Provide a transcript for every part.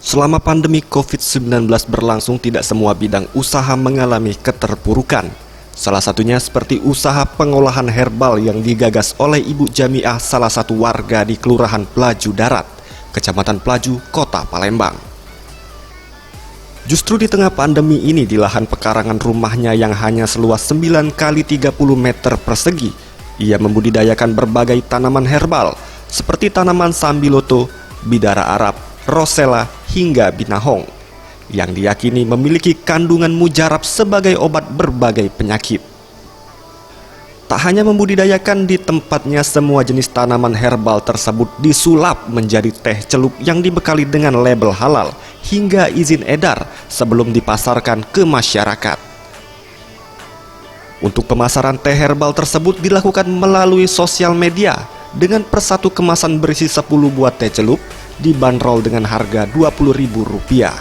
Selama pandemi COVID-19 berlangsung, tidak semua bidang usaha mengalami keterpurukan. Salah satunya seperti usaha pengolahan herbal yang digagas oleh Ibu Jamiah, salah satu warga di Kelurahan Pelaju Darat, Kecamatan Pelaju, Kota Palembang. Justru di tengah pandemi ini, di lahan pekarangan rumahnya yang hanya seluas 9 kali 30 meter persegi, ia membudidayakan berbagai tanaman herbal seperti tanaman sambiloto, bidara Arab, rosella, hingga binahong yang diyakini memiliki kandungan mujarab sebagai obat berbagai penyakit. Tak hanya membudidayakan di tempatnya, semua jenis tanaman herbal tersebut disulap menjadi teh celup yang dibekali dengan label halal hingga izin edar sebelum dipasarkan ke masyarakat. Untuk pemasaran teh herbal tersebut dilakukan melalui sosial media dengan persatu kemasan berisi 10 buah teh celup dibanderol dengan harga Rp20.000.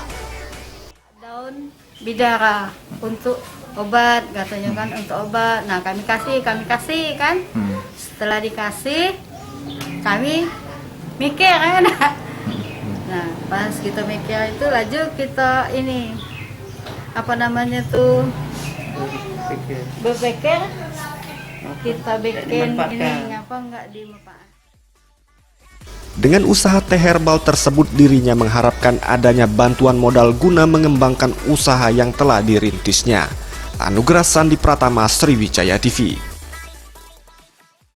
Daun bidara untuk obat, katanya kan untuk obat. Nah, kami kasih kan. Setelah dikasih, kami mikir kan. Nah, pas kita mikir itu, laju kita ini apa namanya tuh berpikir kita bikin ini apa enggak dimanfaatkan. Dengan usaha teh herbal tersebut, dirinya mengharapkan adanya bantuan modal guna mengembangkan usaha yang telah dirintisnya. Anugerah Sandi Pratama, Sriwijaya TV.